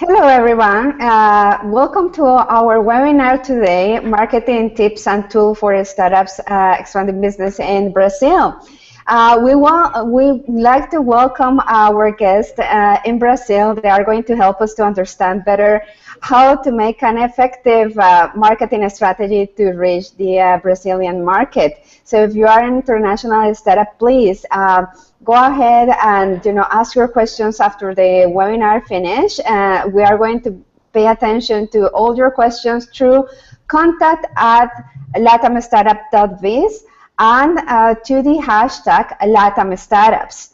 Hello everyone, welcome to our webinar today, Marketing Tips and Tools for Startups Expanding Business in Brazil. We like to welcome our guests in Brazil. They are going to help us to understand better how to make an effective marketing strategy to reach the Brazilian market. So if you are an international startup, please go ahead and ask your questions after the webinar finish. We are going to pay attention to all your questions through contact@latamstartup.biz and to the hashtag LatamStartups.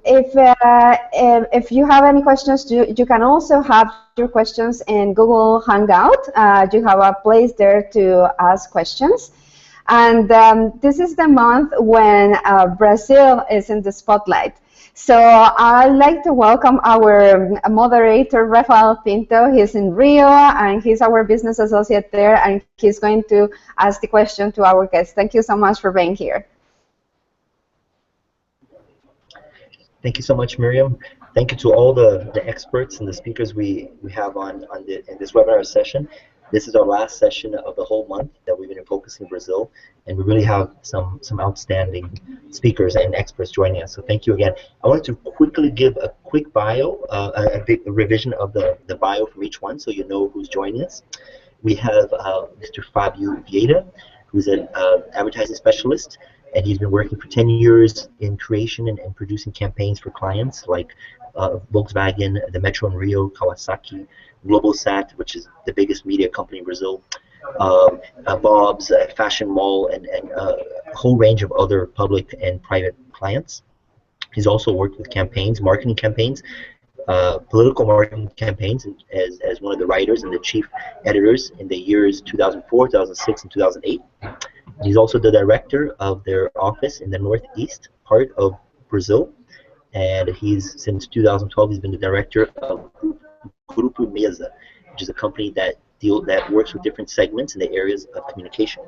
If you have any questions, you can also have your questions in Google Hangout. You have a place there to ask questions. And this is the month when Brazil is in the spotlight. So I'd like to welcome our moderator, Rafael Pinto. He's in Rio, and he's our business associate there, and he's going to ask the question to our guests. Thank you so much for being here. Thank you so much, Miriam. Thank you to all the experts and the speakers we have in this webinar session. This is our last session of the whole month that we've been focusing Brazil, and we really have some outstanding speakers and experts joining us. So thank you again. I wanted to quickly give a quick bio, a big revision of the bio from each one, so you know who's joining us. We have Mr. Fabio Vieira, who's an advertising specialist, and he's been working for 10 years in creation and producing campaigns for clients like Volkswagen, the Metro in Rio, Kawasaki, Globosat, which is the biggest media company in Brazil, Bob's, Fashion Mall, and a whole range of other public and private clients. He's also worked with campaigns, marketing campaigns, political marketing campaigns as one of the writers and the chief editors in the years 2004, 2006, and 2008. He's also the director of their office in the northeast part of Brazil, and since 2012 he's been the director of Grupo Mesa, which is a company that works with different segments in the areas of communication.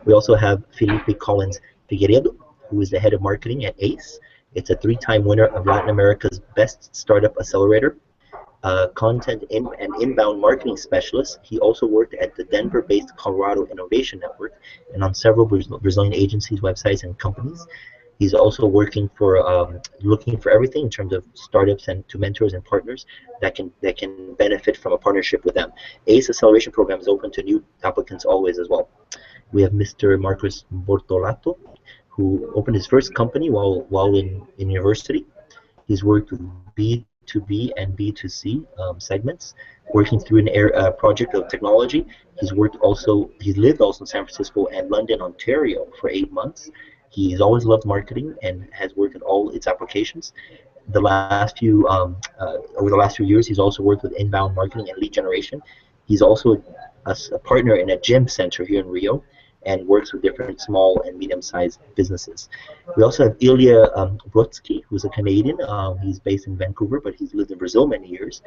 We also have Felipe Collins Figueiredo, who is the head of marketing at ACE. It's a 3-time winner of Latin America's Best Startup Accelerator. Content and inbound marketing specialist. He also worked at the Denver-based Colorado Innovation Network and on several Brazilian agencies, websites, and companies. He's also working for looking for everything in terms of startups and to mentors and partners that can benefit from a partnership with them. ACE Acceleration Program is open to new applicants always as well. We have Mr. Marcos Bortolato, who opened his first company while in university. He's worked with B2B and B2C segments, working through a project of technology. He's lived also in San Francisco and London, Ontario for 8 months. He's always loved marketing and has worked in all its applications. Over the last few years, he's also worked with inbound marketing and lead generation. He's also a partner in a gym center here in Rio and works with different small and medium-sized businesses. We also have Delia Watsky, who's a Canadian. He's based in Vancouver, but he's lived in Brazil many years.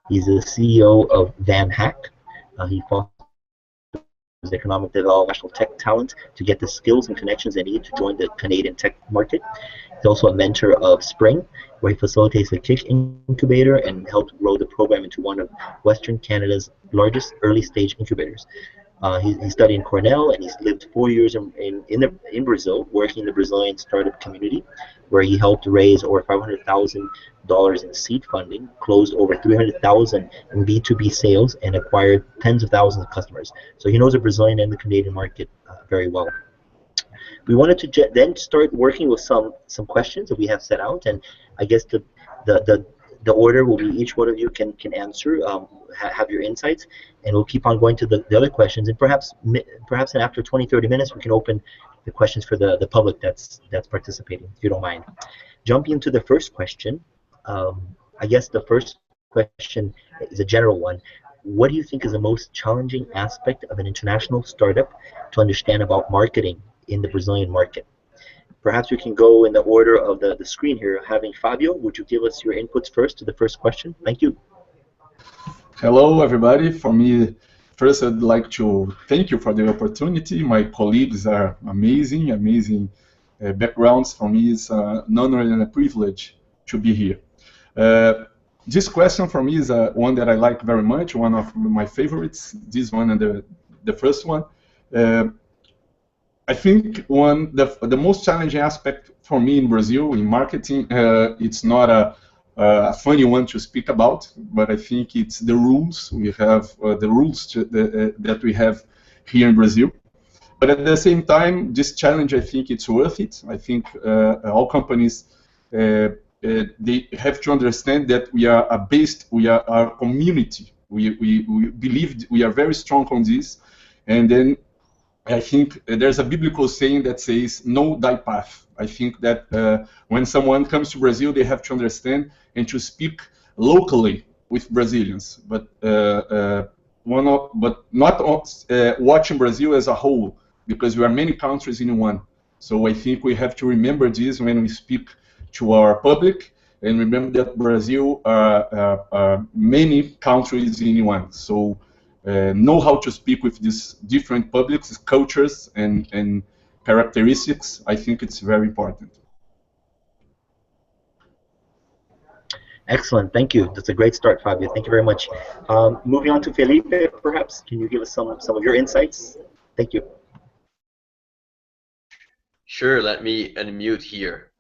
He's the CEO of Van Hack. He fosters economic development, national tech talent to get the skills and connections they need to join the Canadian tech market. He's also a mentor of Spring, where he facilitates the Kick Incubator and helped grow the program into one of Western Canada's largest early-stage incubators. He studied in Cornell, and he's lived 4 years in Brazil, working in the Brazilian startup community, where he helped raise over $500,000 in seed funding, closed over $300,000 in B2B sales, and acquired tens of thousands of customers. So he knows the Brazilian and the Canadian market very well. We wanted to then start working with some questions that we have set out, and I guess the order will be each one of you can answer, have your insights, and we'll keep on going to the other questions, and perhaps after 20-30 minutes we can open the questions for the public that's participating, if you don't mind. Jumping into the first question, I guess the first question is a general one. What do you think is the most challenging aspect of an international startup to understand about marketing in the Brazilian market? Perhaps we can go in the order of the screen here. Having Fabio, would you give us your inputs first to the first question? Thank you. Hello, everybody. For me, first I'd like to thank you for the opportunity. My colleagues are amazing backgrounds. For me, it's an honor and a privilege to be here. this question for me is one that I like very much, one of my favorites, this one and the first one. I think the most challenging aspect for me in Brazil in marketing, it's not a funny one to speak about, but I think it's the rules we have, that we have here in Brazil. But at the same time, this challenge, I think it's worth it. I think all companies they have to understand that we are a community. We believe we are very strong on this, and then I think there's a biblical saying that says, "Know thy path." I think that when someone comes to Brazil, they have to understand and to speak locally with Brazilians, but not watching Brazil as a whole, because we are many countries in one. So I think we have to remember this when we speak to our public, and remember that Brazil are many countries in one. So know how to speak with these different publics, cultures, and characteristics. I think it's very important. Excellent, thank you. That's a great start, Fabio. Thank you very much. Moving on to Felipe, perhaps. Can you give us some of your insights? Thank you. Sure, let me unmute here.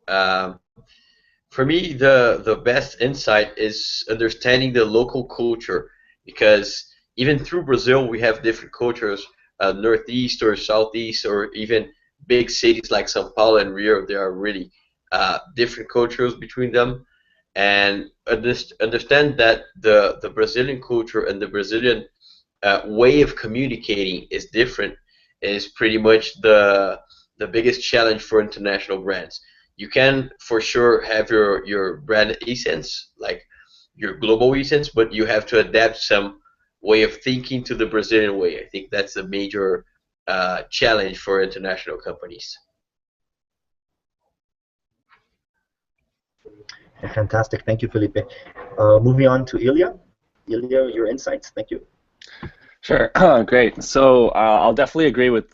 For me, the best insight is understanding the local culture, because even through Brazil, we have different cultures, northeast or southeast, or even big cities like Sao Paulo and Rio. There are really different cultures between them, and understand that the Brazilian culture and the Brazilian way of communicating is different is pretty much the biggest challenge for international brands. You can for sure have your brand essence, like your global essence, but you have to adapt some way of thinking to the Brazilian way. I think that's a major challenge for international companies. Fantastic, thank you, Felipe. Moving on to Ilya. Ilya, your insights. Thank you. Sure, great. So I'll definitely agree with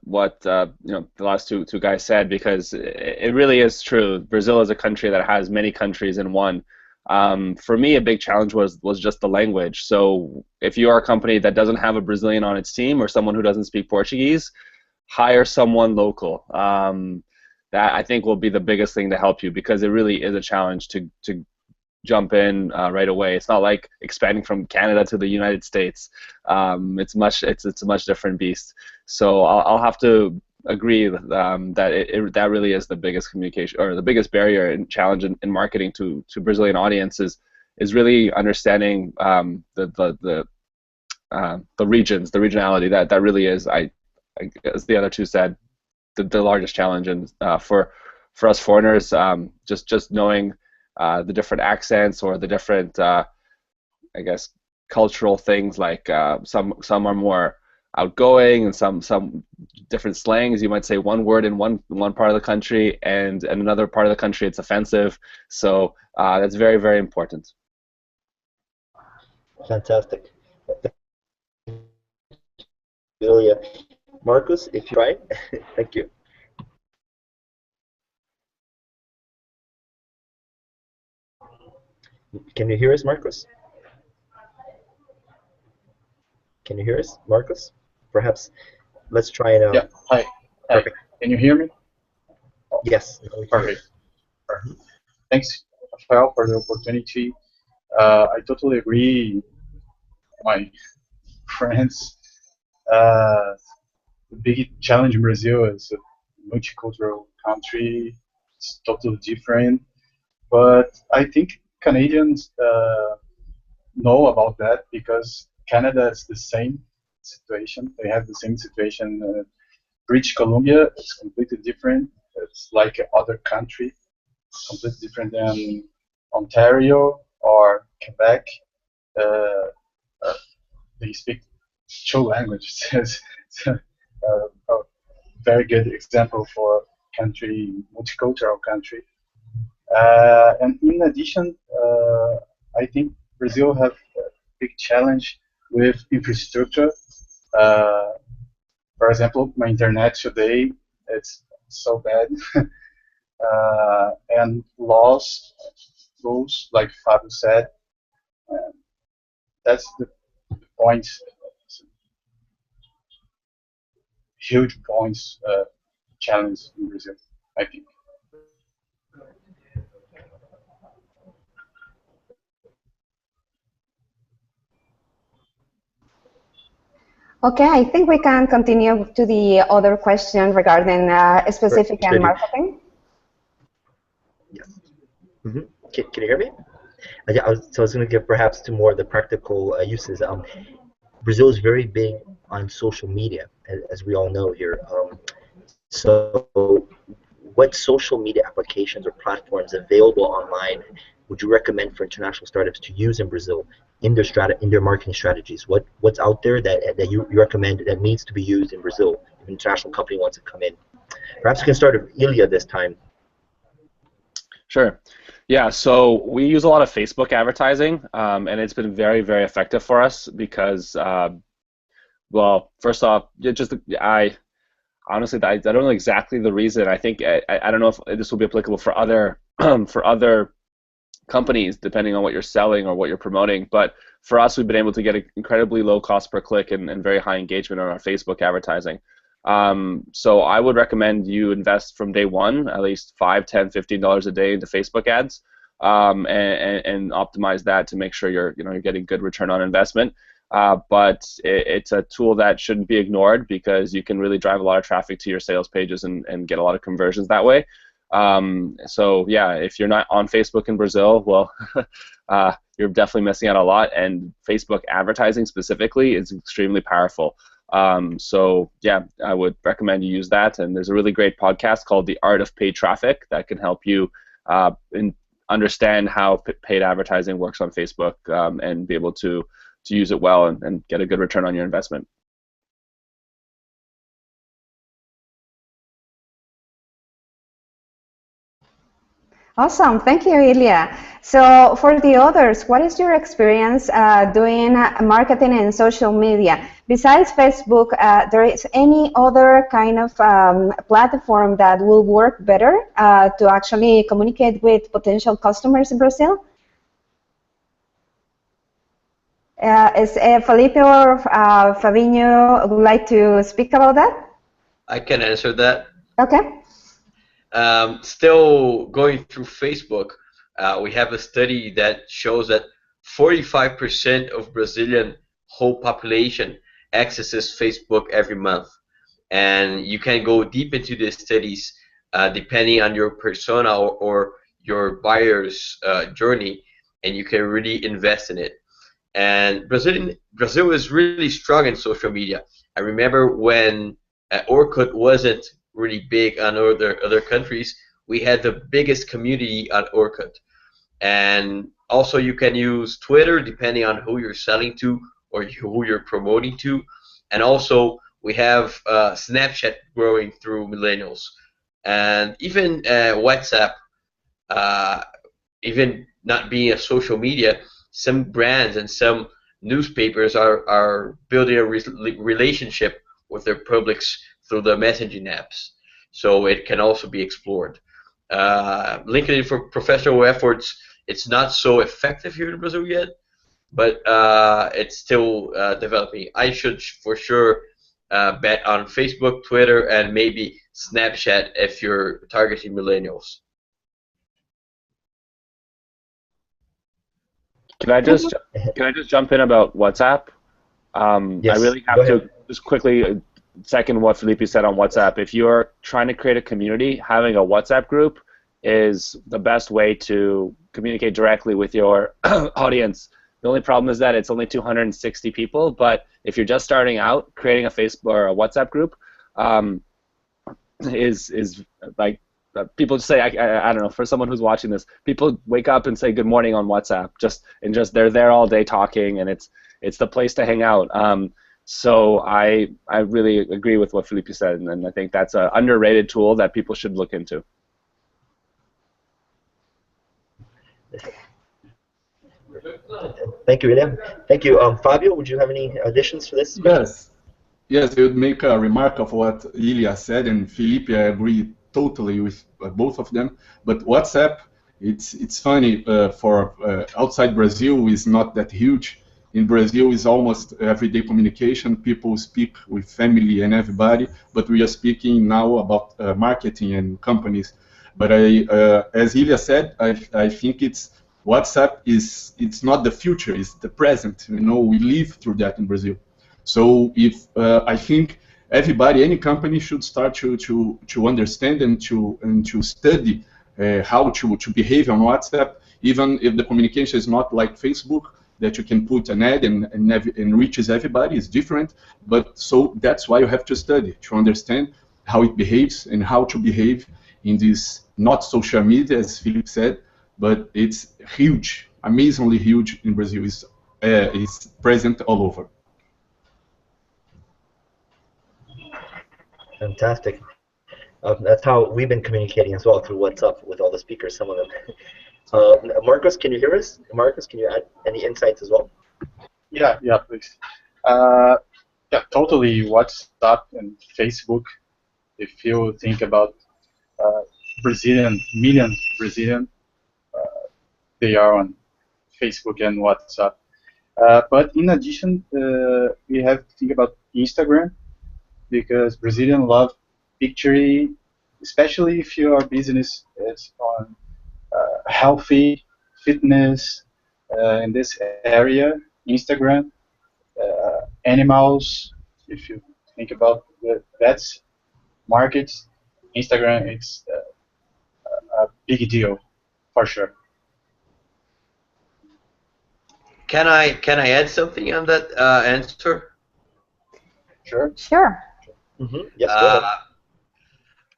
what the last two guys said, because it really is true. Brazil is a country that has many countries in one. For me, a big challenge was just the language. So if you are a company that doesn't have a Brazilian on its team or someone who doesn't speak Portuguese, hire someone local. That I think will be the biggest thing to help you, because it really is a challenge to jump in right away. It's not like expanding from Canada to the United States. It's a much different beast. So I'll have to agree that really is the biggest communication, or the biggest barrier and challenge in marketing to Brazilian audiences, is really understanding the regions, the regionality. That really is, as the other two said, the largest challenge. And for us foreigners, just knowing the different accents, or the different, I guess, cultural things, like some are more outgoing, and some different slangs. You might say one word in one part of the country, and in another part of the country it's offensive. So that's very, very important. Fantastic. Ilya. Marcus, if you try. Thank you. Can you hear us, Marcus? Can you hear us, Marcus? Perhaps let's try it out. Yeah. Hi. Perfect. Can you hear me? Yes. Perfect. Thanks, Rafael, for the opportunity. I totally agree, my friends. The big challenge in Brazil is a multicultural country. It's totally different. But I think Canadians know about that, because Canada is the same situation. They have the same situation. British Columbia is completely different. It's like other country, completely different than Ontario or Quebec. Uh, uh, they speak two languages. It's a very good example for country, multicultural country. And in addition, I think Brazil have a big challenge with infrastructure. Uh, for example, my internet today, it's so bad. And laws tools, like Fabio said. That's the point. Huge points challenge in Brazil, I think. Okay, I think we can continue to the other question regarding specific and marketing. Yes. Can you hear me? Yeah, I was going to get perhaps to more of the practical uses. Brazil is very big on social media, as we all know here. So, what social media applications or platforms available online would you recommend for international startups to use in Brazil in their marketing strategies? What's out there that you recommend that needs to be used in Brazil if an international company wants to come in? Perhaps we can start with Ilya this time. Sure. Yeah, so we use a lot of Facebook advertising, and it's been very, very effective for us because, well, first off, honestly, I don't know exactly the reason. I think I don't know if this will be applicable for other for other companies, depending on what you're selling or what you're promoting. But for us, we've been able to get an incredibly low cost per click and very high engagement on our Facebook advertising. So I would recommend you invest from day one at least $5, $10, $15 a day into Facebook ads, and optimize that to make sure you're getting good return on investment. But it's a tool that shouldn't be ignored because you can really drive a lot of traffic to your sales pages and get a lot of conversions that way. So yeah, if you're not on Facebook in Brazil, well, you're definitely missing out a lot. And Facebook advertising specifically is extremely powerful. So yeah, I would recommend you use that. And there's a really great podcast called The Art of Paid Traffic that can help you understand how paid advertising works on Facebook, and be able to use it well and get a good return on your investment. Awesome, thank you, Ilya. So for the others, what is your experience doing marketing in social media? Besides Facebook, there is any other kind of platform that will work better to actually communicate with potential customers in Brazil? Is Felipe or Fabinho would like to speak about that? I can answer that. Okay. Still going through Facebook, we have a study that shows that 45% of Brazilian whole population accesses Facebook every month. And you can go deep into the studies depending on your persona or your buyer's journey, and you can really invest in it. And Brazil is really strong in social media. I remember when Orkut wasn't really big on other countries, we had the biggest community on Orkut. And also you can use Twitter depending on who you're selling to or who you're promoting to. And also we have Snapchat growing through millennials. And even WhatsApp, even not being a social media, some brands and some newspapers are building a relationship with their publics through the messaging apps, so it can also be explored. LinkedIn for professional efforts, it's not so effective here in Brazil yet, but it's still developing. I should for sure bet on Facebook, Twitter, and maybe Snapchat if you're targeting millennials. Can I just jump in about WhatsApp? Yes, I really have to just quickly second what Felipe said on WhatsApp. If you're trying to create a community, having a WhatsApp group is the best way to communicate directly with your audience. The only problem is that it's only 260 people, but if you're just starting out, creating a Facebook or a WhatsApp group is like, people just say, I don't know, for someone who's watching this, people wake up and say good morning on WhatsApp, just they're there all day talking, and it's the place to hang out. So I really agree with what Felipe said, and I think that's an underrated tool that people should look into. Thank you, William. Thank you. Fabio, would you have any additions to this? Yes, I would make a remark of what Ilya said, and Felipe, I agree totally with both of them. But WhatsApp It's funny, for outside Brazil is not that huge. In Brazil is almost everyday communication. People speak with family and everybody, but we are speaking now about marketing and companies. But as Ilya said, I think WhatsApp is it's not the future, it's the present. You know, we live through that in Brazil. So if I think everybody, any company should start to understand and to study how to behave on WhatsApp, even if the communication is not like Facebook, that you can put an ad and reaches everybody. Is different, but so that's why you have to study to understand how it behaves and how to behave in this not social media, as Philip said, but it's huge, amazingly huge in Brazil. It's present all over. Fantastic. That's how we've been communicating as well, through WhatsApp with all the speakers, some of them. Marcos, can you hear us? Marcos, can you add any insights as well? Yeah, please. Yeah, totally. WhatsApp and Facebook. If you think about millions Brazilian, they are on Facebook and WhatsApp. But in addition, we have to think about Instagram, because Brazilians love picture, especially if your business is on healthy fitness in this area. Instagram, animals. If you think about the pets markets, Instagram is a big deal for sure. Can I add something on that answer? Sure. Sure. Yes, go ahead.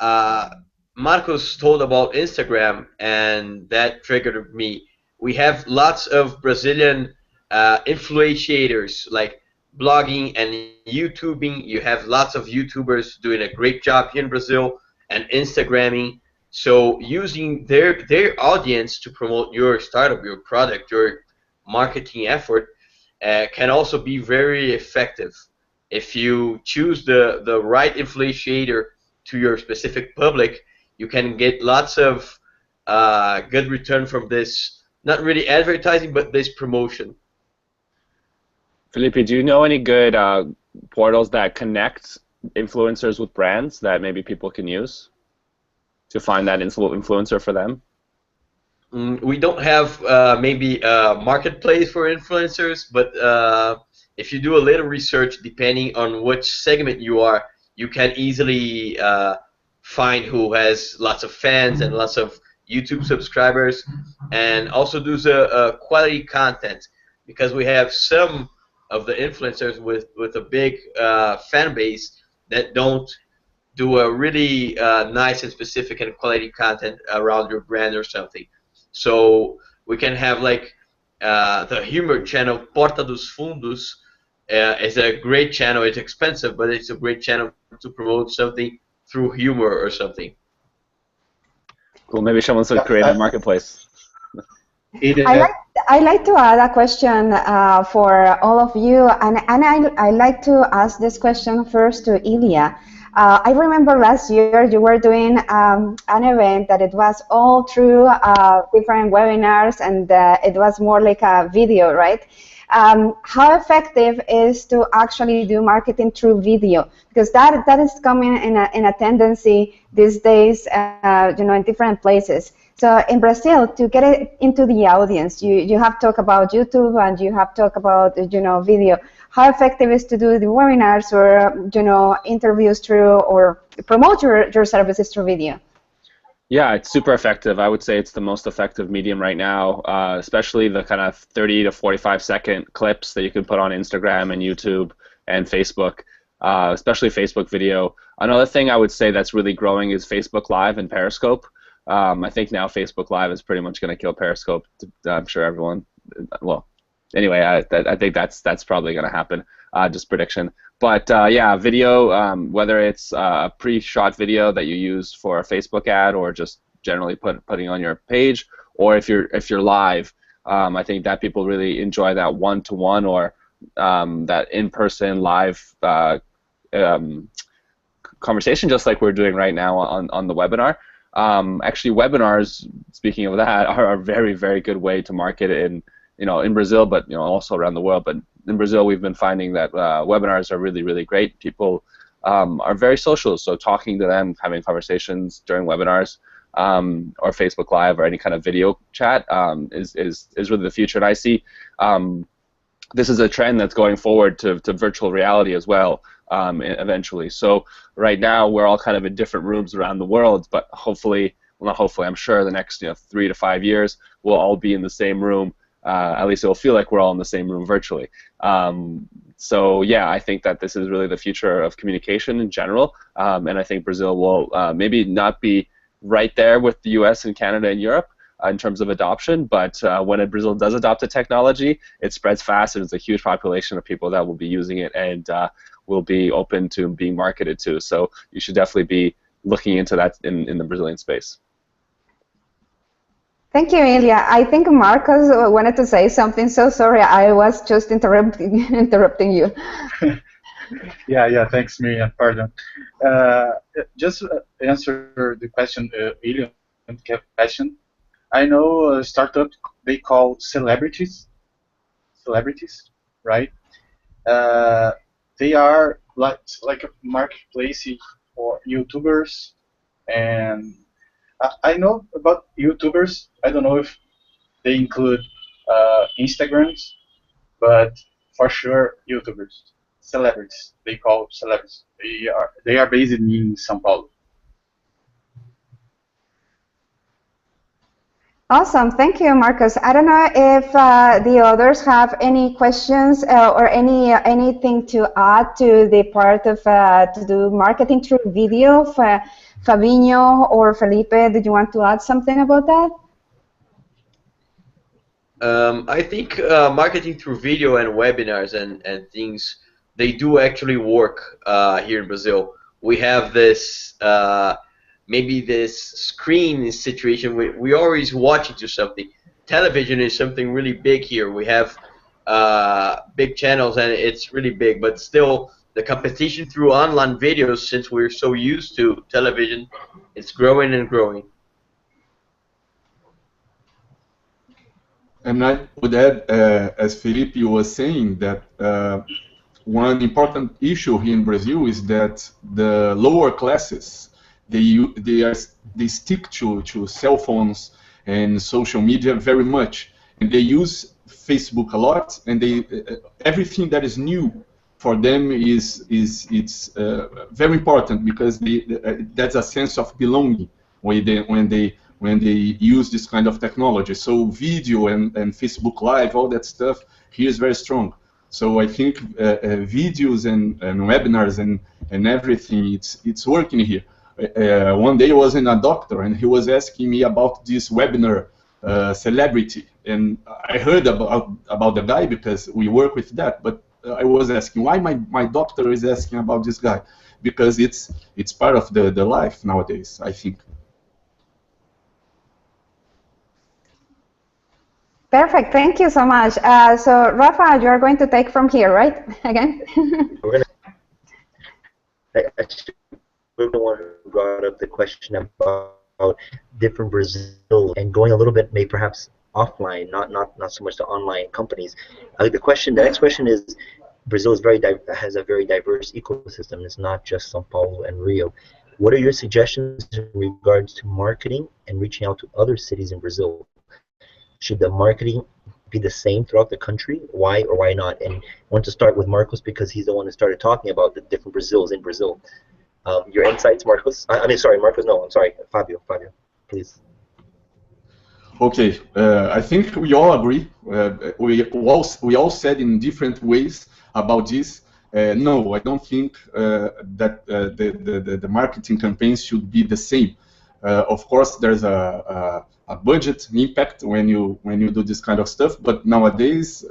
Uh, Marcos told about Instagram, and that triggered me. We have lots of Brazilian influenciators, like blogging and YouTubing. You have lots of YouTubers doing a great job here in Brazil, and Instagramming. So using their audience to promote your startup, your product, your marketing effort can also be very effective. If you choose the right influentiator to your specific public, you can get lots of good return from this. Not really advertising, but this promotion. Felipe, do you know any good portals that connect influencers with brands that maybe people can use to find that influencer for them? We don't have maybe a marketplace for influencers, but if you do a little research, depending on which segment you are, you can easily find who has lots of fans and lots of YouTube subscribers, and also do the quality content, because we have some of the influencers with a big fan base that don't do a really nice and specific and quality content around your brand or something. So we can have like the humor channel Porta dos Fundos is a great channel. It's expensive, but it's a great channel to promote something through humor or something. Cool. Maybe someone should create a marketplace. I like to add a question for all of you, and I like to ask this question first to Ilya. I remember last year you were doing an event that it was all through different webinars, and it was more like a video, right? How effective is to actually do marketing through video? Because that is coming in a tendency these days, in different places. So in Brazil, to get it into the audience, you have to talk about YouTube and you have to talk about video. How effective is to do the webinars or interviews through, or promote your services through video? Yeah, it's super effective. I would say it's the most effective medium right now, especially the kind of 30 to 45-second clips that you can put on Instagram and YouTube and Facebook, especially Facebook video. Another thing I would say that's really growing is Facebook Live and Periscope. I think now Facebook Live is pretty much going to kill Periscope. I'm sure everyone. Well, anyway, I think that's probably going to happen. Just prediction. But yeah, video. Whether it's a pre-shot video that you use for a Facebook ad, or just generally putting on your page, or if you're live, I think that people really enjoy that one-to-one or that in-person live conversation, just like we're doing right now on the webinar. Actually, webinars, speaking of that, are a very, very good way to market it in Brazil, but also around the world. But in Brazil, we've been finding that webinars are really, really great. People are very social, so talking to them, having conversations during webinars, or Facebook Live or any kind of video chat is really the future. And I see this is a trend that's going forward to virtual reality as well, eventually. So right now we're all kind of in different rooms around the world, but hopefully, well, not hopefully, I'm sure the next 3 to 5 years we'll all be in the same room. At least it'll feel like we're all in the same room virtually. So yeah, I think that this is really the future of communication in general, and I think Brazil will maybe not be right there with the US and Canada and Europe in terms of adoption, but when Brazil does adopt a technology, it spreads fast, and it's a huge population of people that will be using it and will be open to being marketed to. So you should definitely be looking into that in the Brazilian space. Thank you, Ilya. I think Marcos wanted to say something, so sorry, I was just interrupting you. Yeah, thanks, Miriam, pardon. Just answer the question, Ilya question. I know a startup they call celebrities, right? They are like a marketplace for YouTubers, and I know about YouTubers. I don't know if they include Instagrams, but for sure YouTubers, celebrities. They call celebrities. They are based in Sao Paulo. Awesome, thank you, Marcos. I don't know if the others have any questions or anything to add to the part of to do marketing through video. Fabinho or Felipe, did you want to add something about that? I think marketing through video and webinars and things, they do actually work here in Brazil. We have this maybe this screen situation. We're always watching to something. Television is something really big here. We have big channels and it's really big, but still the competition through online videos, since we're so used to television, it's growing and growing. And I would add, as Felipe was saying, that one important issue here in Brazil is that the lower classes, they stick to cell phones and social media very much, and they use Facebook a lot, and everything that is new for them is very important, because that's a sense of belonging when they use this kind of technology. So video and Facebook Live, all that stuff here is very strong. So I think videos and webinars and everything, it's working here. One day I was in a doctor and he was asking me about this webinar celebrity, and I heard about the guy because we work with that, but I was asking why my doctor is asking about this guy, because it's part of the life nowadays, I think. Perfect, thank you so much. So Rafa, you are going to take from here, right? Again? We're the one who brought up the question about different Brazil and going a little bit, maybe perhaps offline, not so much to online companies. The next question is, Brazil has a very diverse ecosystem. It's not just Sao Paulo and Rio. What are your suggestions in regards to marketing and reaching out to other cities in Brazil? Should the marketing be the same throughout the country? Why or why not? And I want to start with Marcos because he's the one who started talking about the different Brazils in Brazil. Your insights, Marcos. Marcos. No, I'm sorry, Fabio, please. Okay, I think we all agree. We all said in different ways about this. No, I don't think that the marketing campaigns should be the same. Of course, there's a budget impact when you do this kind of stuff, but nowadays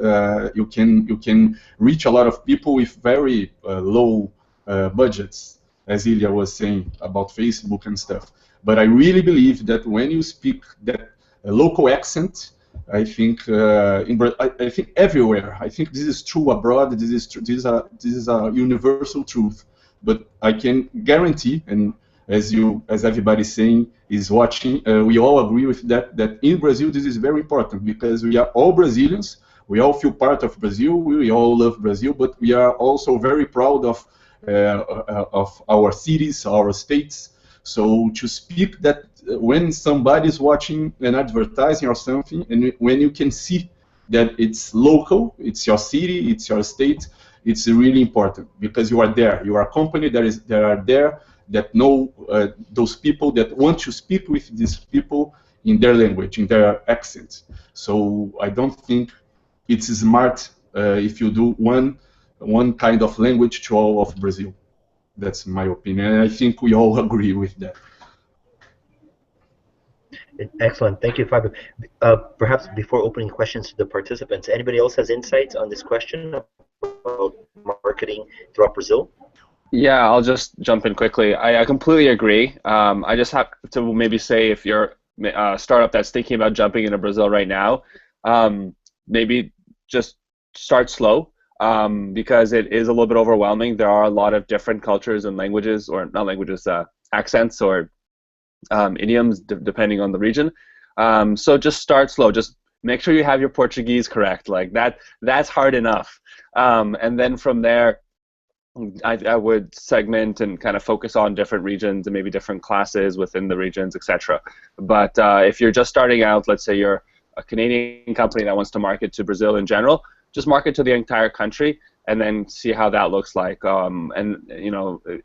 you can reach a lot of people with very low budgets, as Ilya was saying about Facebook and stuff. But I really believe that when you speak that local accent, I think I think everywhere. I think this is true abroad. This is a universal truth. But I can guarantee, and as everybody's saying, is watching, we all agree with that, that in Brazil this is very important because we are all Brazilians, we all feel part of Brazil, we all love Brazil, but we are also very proud of our cities, our states. So to speak that when somebody is watching an advertising or something, and when you can see that it's local, it's your city, it's your state, it's really important because you are there. You are a company that are there, that know those people, that want to speak with these people in their language, in their accent. So I don't think it's smart if you do one kind of language to all of Brazil. That's my opinion, and I think we all agree with that. Excellent. Thank you, Fabio. Perhaps before opening questions to the participants, anybody else has insights on this question about marketing throughout Brazil? Yeah, I'll just jump in quickly. I completely agree. I just have to maybe say if you're a startup that's thinking about jumping into Brazil right now, maybe just start slow because it is a little bit overwhelming. There are a lot of different cultures and languages, or not languages, accents or idioms, depending on the region. So just start slow. Just make sure you have your Portuguese correct. Like that's hard enough. And then from there, I would segment and kind of focus on different regions and maybe different classes within the regions, etc. But if you're just starting out, let's say you're a Canadian company that wants to market to Brazil in general, just market to the entire country and then see how that looks like. And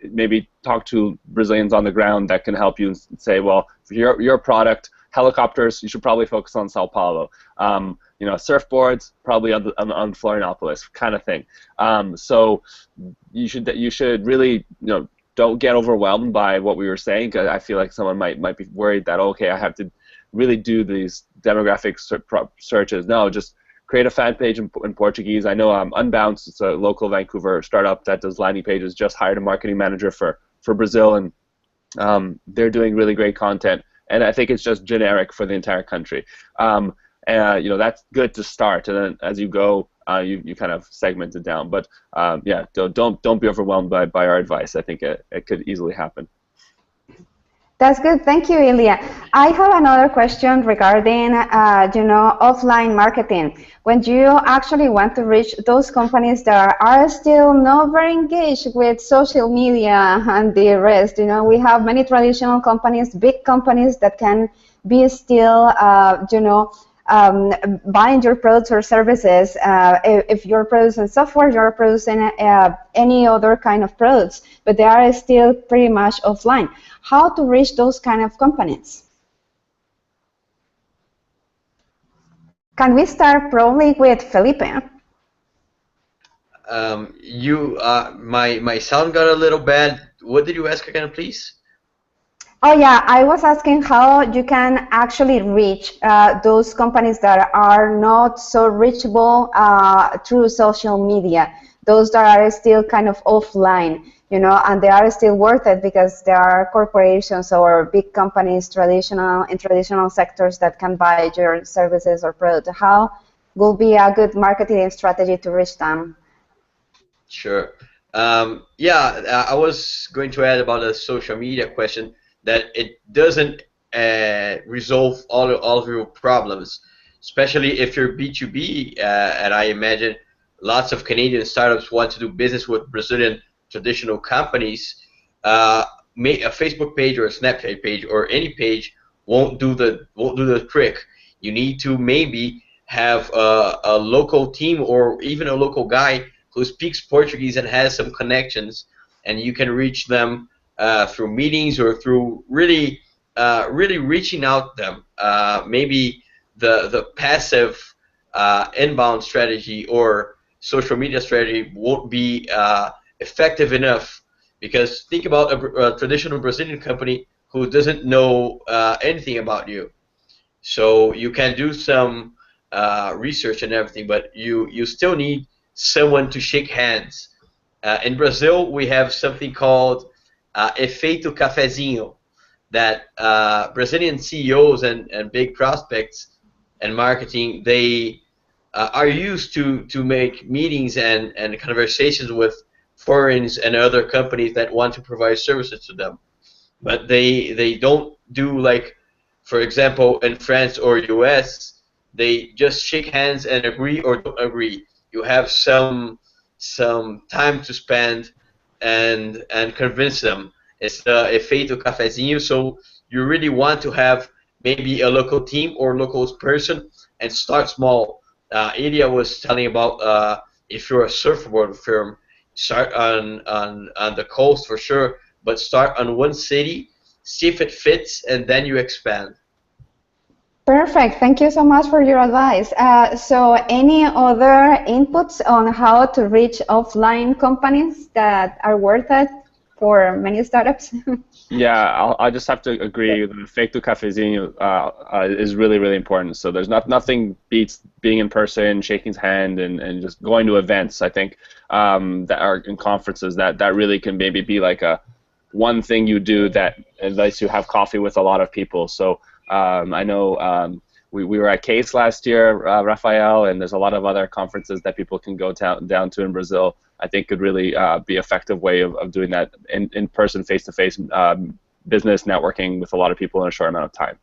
maybe talk to Brazilians on the ground that can help you and say, well, for your product, helicopters, you should probably focus on Sao Paulo. Surfboards, probably on Florianopolis, kind of thing. So you should really, don't get overwhelmed by what we were saying, because I feel like someone might be worried that, okay, I have to really do these demographic searches. No, just create a fan page in Portuguese. I know Unbounced, it's a local Vancouver startup that does landing pages, just hired a marketing manager for Brazil, and they're doing really great content. And I think it's just generic for the entire country. That's good to start, and then as you go, you kind of segment it down. But yeah, don't be overwhelmed by our advice. I think it could easily happen. That's good. Thank you, Ilya. I have another question regarding, offline marketing. When you actually want to reach those companies that are still not very engaged with social media and the rest, we have many traditional companies, big companies that can be still, buying your products or services. If you're producing software, you're producing any other kind of products, but they are still pretty much offline. How to reach those kind of companies? Can we start probably with Felipe? My sound got a little bad. What did you ask again, please? Oh yeah, I was asking how you can actually reach those companies that are not so reachable through social media, those that are still kind of offline, and they are still worth it because there are corporations or big companies in traditional sectors that can buy your services or product. How will be a good marketing strategy to reach them? Sure. I was going to add about the social media question, that it doesn't resolve all of your problems, especially if you're B2B, and I imagine lots of Canadian startups want to do business with Brazilian traditional companies. A Facebook page or a Snapchat page or any page won't do the trick. You need to maybe have a local team or even a local guy who speaks Portuguese and has some connections, and you can reach them through meetings or through really reaching out them. Maybe the passive inbound strategy or social media strategy won't be effective enough, because think about a traditional Brazilian company who doesn't know anything about you. So you can do some research and everything, but you still need someone to shake hands. In Brazil, we have something called efeito cafezinho, that Brazilian CEOs and big prospects and marketing, they are used to make meetings and conversations with foreigners and other companies that want to provide services to them. but they don't do like, for example, in France or US, they just shake hands and agree or don't agree. You have some time to spend and convince them. It's the efeito cafezinho, so you really want to have maybe a local team or local person and start small. Ilya was telling about if you're a surfboard firm, start on the coast for sure, but start on one city, see if it fits, and then you expand. Perfect. Thank you so much for your advice. So any other inputs on how to reach offline companies that are worth it for many startups? Yeah, I just have to agree. The fake to cafezinho is really, really important. So there's nothing beats being in person, shaking hand, and just going to events. I think that are in conferences that really can maybe be like a one thing you do that lets you have coffee with a lot of people. So I know we were at Case last year, Rafael, and there's a lot of other conferences that people can go down to in Brazil. I think could really be an effective way of doing that in person, face-to-face business networking with a lot of people in a short amount of time.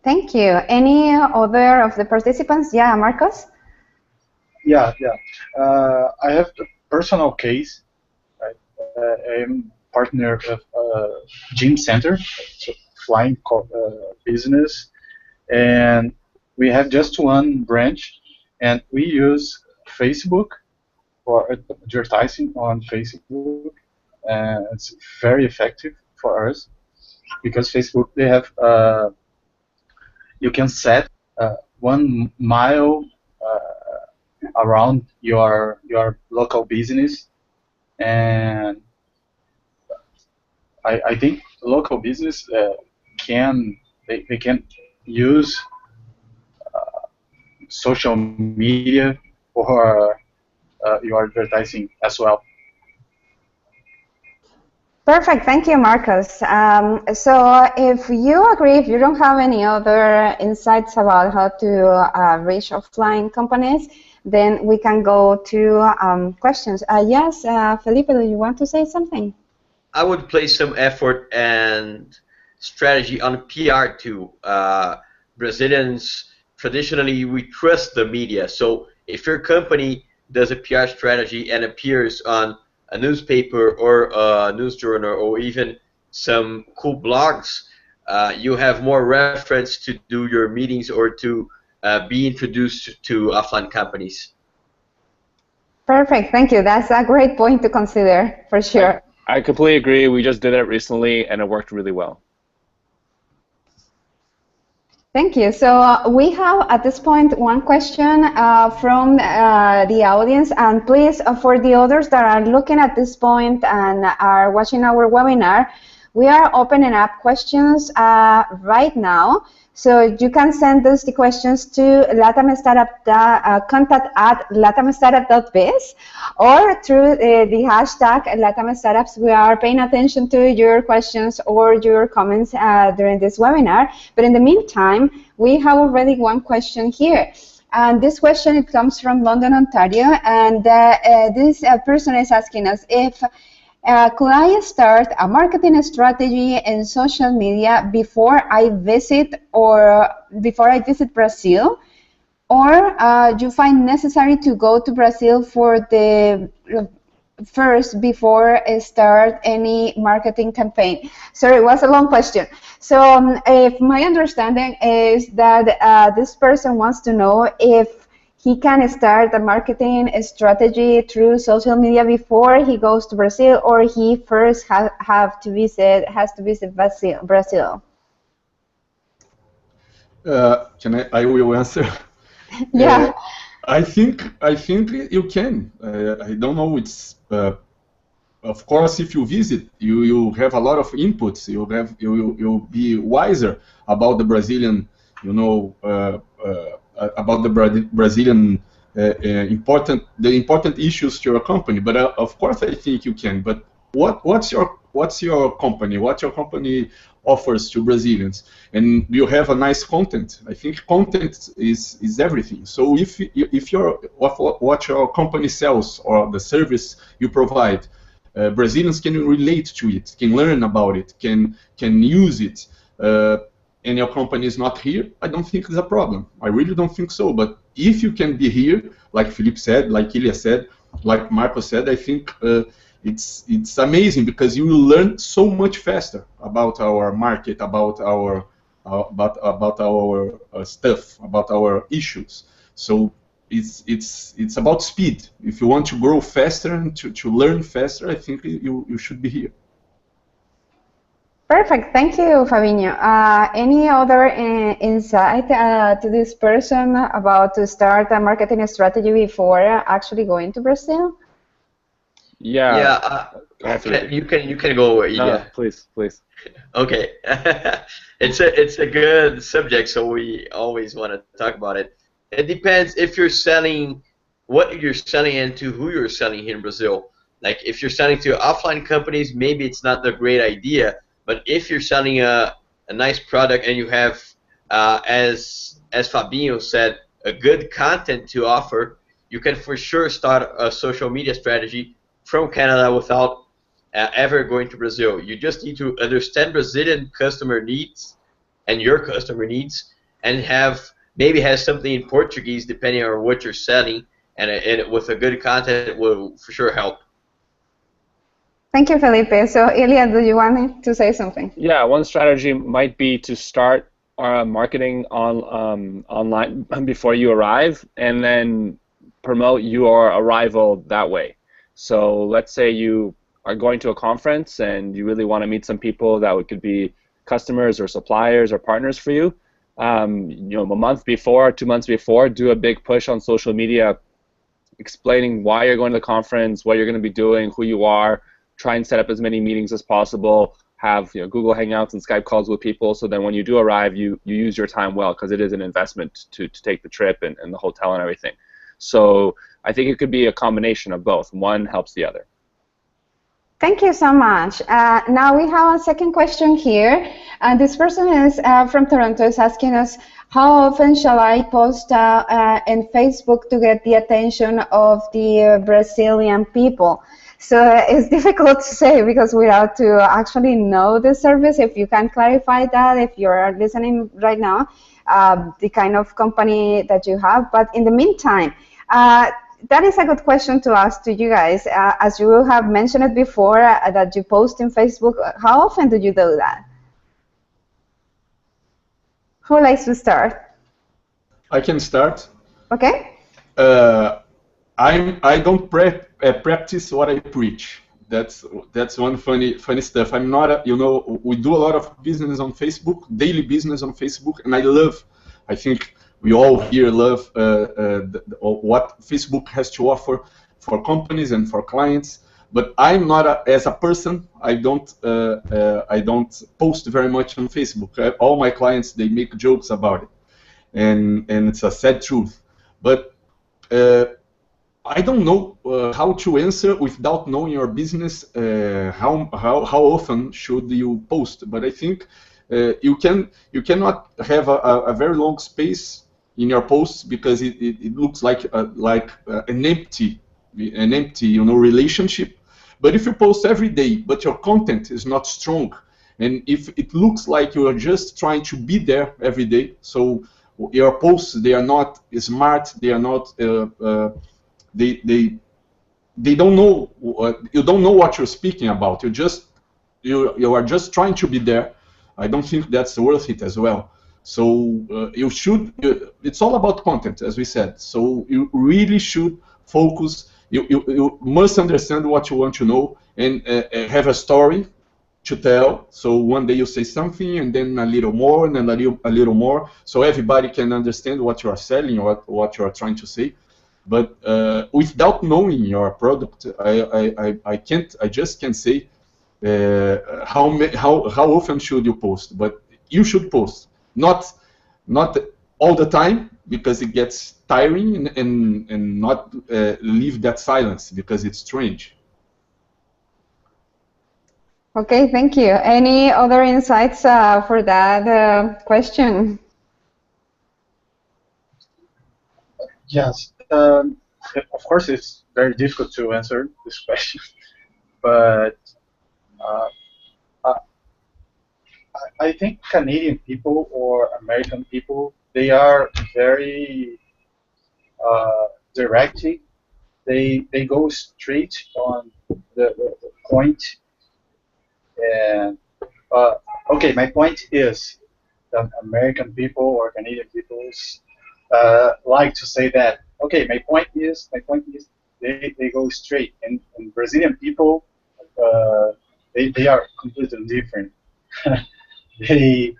Thank you. Any other of the participants? Yeah, Marcos? Yeah. I have a personal case. Right? I'm partner of Gym Center, so flying business, and we have just one branch, and we use Facebook for advertising on Facebook, and it's very effective for us because Facebook they have you can set 1 mile around your local business, and I think local business can they can use social media for your advertising as well. Perfect. Thank you, Marcos. So if you agree, if you don't have any other insights about how to reach offline companies, then we can go to questions. Yes, Felipe, do you want to say something? I would place some effort and strategy on PR too. Brazilians traditionally we trust the media, so if your company does a PR strategy and appears on a newspaper or a news journal or even some cool blogs, you have more reference to do your meetings or to be introduced to offline companies. Perfect. Thank you. That's a great point to consider for sure. I completely agree. We just did it recently, and it worked really well. Thank you. So we have at this point one question from the audience, and please, for the others that are looking at this point and are watching our webinar, we are opening up questions right now. So you can send us the questions to contact@latamstartup.biz or through the hashtag LatamStartups. We are paying attention to your questions or your comments during this webinar. But in the meantime, we have already one question here. And this question, it comes from London, Ontario. And this person is asking us if could I start a marketing strategy in social media before I visit Brazil, or do you find necessary to go to Brazil for the first before I start any marketing campaign? Sorry, it was a long question. So if my understanding is that this person wants to know if he can start a marketing strategy through social media before he goes to Brazil, or he first has to visit Brazil. I will answer. Yeah. I think you can. I don't know. It's of course, if you visit, you have a lot of inputs. You'll be wiser about the Brazilian, about the Brazilian important issues to your company. But of course, I think you can. But what's your company? What your company offers to Brazilians? And you have a nice content. I think content is everything. So if what your company sells or the service you provide Brazilians can relate to it, can learn about it, can use it, and your company is not here, I don't think it's a problem. I really don't think so. But if you can be here, like Felipe said, like Ilya said, like Marco said, I think it's amazing, because you will learn so much faster about our market, about our stuff, about our issues. So it's about speed. If you want to grow faster and to learn faster, I think you should be here. Perfect. Thank you, Fabinho. Any other insight to this person about to start a marketing strategy before actually going to Brazil? Yeah, you can go, Ilya. No, please. Okay, it's a good subject, so we always want to talk about it. It depends if you're selling, what you're selling and to who you're selling here in Brazil. Like if you're selling to offline companies, maybe it's not the great idea. But if you're selling a nice product and you have, as Fabinho said, a good content to offer, you can for sure start a social media strategy from Canada without ever going to Brazil. You just need to understand Brazilian customer needs and your customer needs, and maybe have something in Portuguese depending on what you're selling, and with a good content it will for sure help. Thank you, Felipe. So, Ilya, do you want to say something? Yeah, one strategy might be to start marketing online before you arrive, and then promote your arrival that way. So let's say you are going to a conference and you really want to meet some people that could be customers or suppliers or partners for you. A month before, 2 months before, do a big push on social media explaining why you're going to the conference, what you're going to be doing, who you are. Try and set up as many meetings as possible. Have Google Hangouts and Skype calls with people, so then when you do arrive, you use your time well, because it is an investment to take the trip and the hotel and everything. So I think it could be a combination of both. One helps the other. Thank you so much. Now we have a second question here. This person is from Toronto, is asking us, how often shall I post in Facebook to get the attention of the Brazilian people? So it's difficult to say, because we have to actually know the service. If you can clarify that, if you're listening right now, the kind of company that you have. But in the meantime, that is a good question to ask to you guys. As you have mentioned it before, that you post in Facebook, how often do you do that? Who likes to start? I can start. Okay. I don't practice what I preach. That's one funny stuff. I'm not we do a lot of business on Facebook, daily business on Facebook, and I think we all here love what Facebook has to offer for companies and for clients. But I'm not as a person. I don't post very much on Facebook. All my clients, they make jokes about it, and it's a sad truth. But I don't know how to answer without knowing your business. How often should you post? But I think you cannot have a very long space in your posts, because it looks like an empty relationship. But if you post every day, but your content is not strong, and if it looks like you are just trying to be there every day, so your posts, they are not smart, they are not they don't know, you don't know what you're speaking about. You are just trying to be there. I don't think that's worth it as well. So it's all about content, as we said. So you really should focus. You must understand what you want to know, and have a story to tell. So one day you say something, and then a little more, and then a little more, so everybody can understand what you are selling, or what you are trying to say. But without knowing your product, I just can't say how often should you post. But you should post, not all the time, because it gets tiring, and not leave that silence, because it's strange. Okay, thank you. Any other insights for that question? Yes. Of course, it's very difficult to answer this question. but I, I think Canadian people or American people, they are very directing. They go straight on the point. And okay, my point is that American people or Canadian people like to say that. Okay, my point is, they go straight, and Brazilian people, they are completely different. they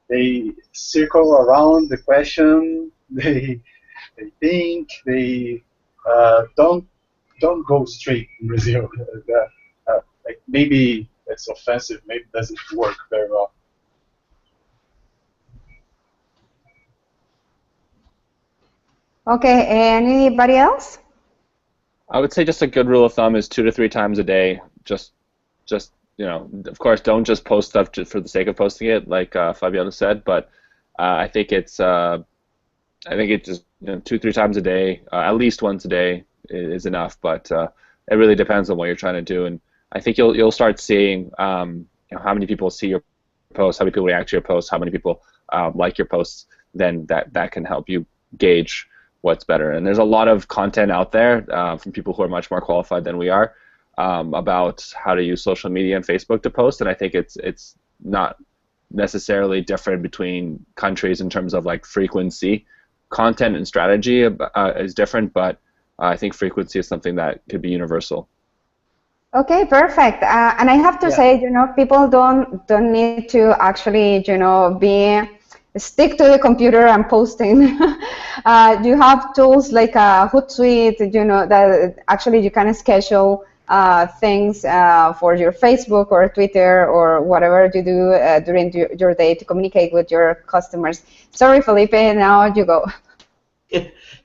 they circle around the question. They think. They don't go straight in Brazil. Like maybe it's offensive. Maybe it doesn't work very well. Okay, anybody else? I would say just a good rule of thumb is 2 to 3 times a day. Just of course, don't just post stuff just for the sake of posting it, like Fabiano said. But I think it's just 2-3 times a day, at least once a day is enough. But it really depends on what you're trying to do, and I think you'll start seeing how many people see your posts, how many people react to your posts, how many people like your posts. Then that can help you gauge what's better. And there's a lot of content out there from people who are much more qualified than we are about how to use social media and Facebook to post. And I think it's not necessarily different between countries in terms of like frequency. Content and strategy is different, but I think frequency is something that could be universal. Okay, perfect. And I have to say, people don't need to actually, stick to the computer and posting. You have tools like Hootsuite, that actually you can schedule things for your Facebook or Twitter or whatever you do during your day to communicate with your customers. Sorry, Felipe, now you go.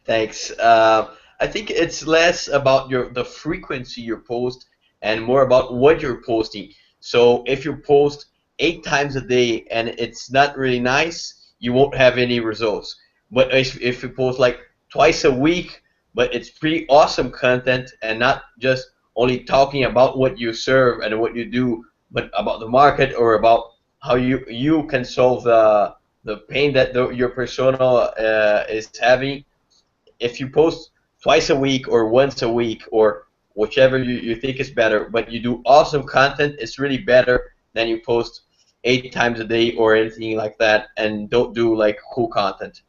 Thanks. I think it's less about the frequency you post and more about what you're posting. So if you post 8 times a day and it's not really nice, you won't have any results. But if you post like twice a week, but it's pretty awesome content and not just only talking about what you serve and what you do, but about the market or about how you can solve the pain that your persona is having. If you post twice a week or once a week or whichever you think is better, but you do awesome content, it's really better than you post 8 times a day or anything like that and don't do like cool content.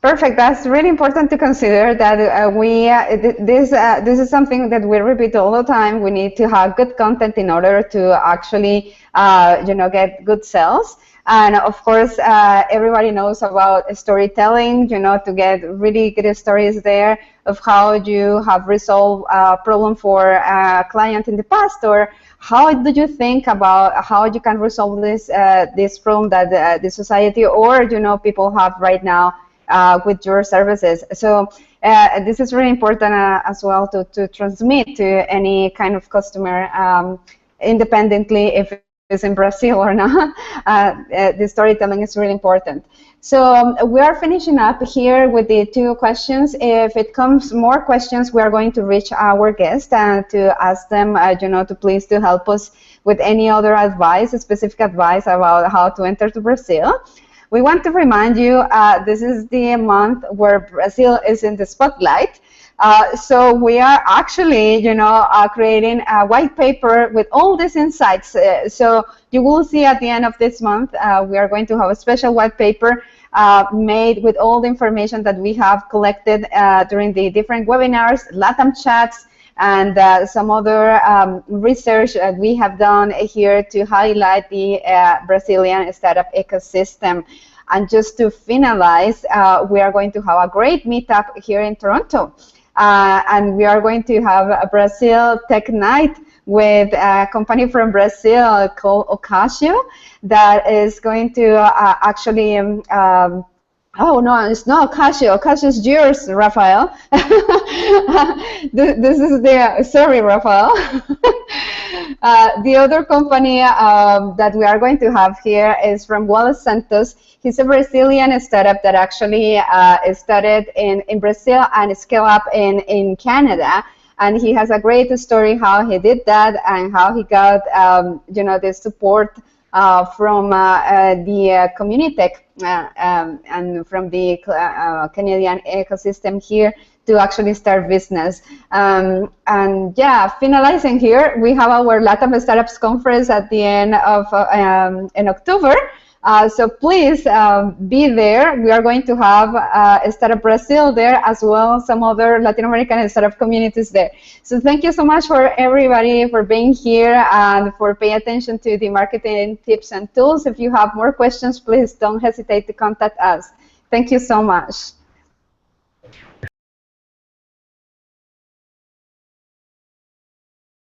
Perfect. That's really important to consider that this is something that we repeat all the time. We need to have good content in order to actually get good sales. And of course, everybody knows about storytelling, to get really good stories there of how you have resolved a problem for a client in the past, or how do you think about how you can resolve this problem that the society or people have right now with your services. So this is really important as well to transmit to any kind of customer, independently if it's in Brazil or not. The storytelling is really important. So we are finishing up here with the 2 questions. If it comes more questions, we are going to reach our guests and to ask them, to please to help us with any other advice, specific advice about how to enter to Brazil. We want to remind you, this is the month where Brazil is in the spotlight. So we are actually, creating a white paper with all these insights. So you will see at the end of this month, we are going to have a special white paper made with all the information that we have collected during the different webinars, LATAM chats, and some other research that we have done here to highlight the Brazilian startup ecosystem. And just to finalize, we are going to have a great meetup here in Toronto. And we are going to have a Brazil Tech Night with a company from Brazil called Ocasio that is going to actually oh, no, it's not Ocasio. Ocasio is yours, Rafael. This is the, sorry, Rafael. The other company that we are going to have here is from Wallace Santos. He's a Brazilian startup that actually started in Brazil and scaled up in Canada. and he has a great story how he did that and how he got the support from the Communitech and from the Canadian ecosystem here to actually start business. And yeah, finalizing here, we have our LATAM Startups Conference at the end of in October. So please be there. We are going to have Startup Brazil there as well, some other Latin American startup communities there. So thank you so much for everybody for being here and for paying attention to the marketing tips and tools. If you have more questions, please don't hesitate to contact us. Thank you so much.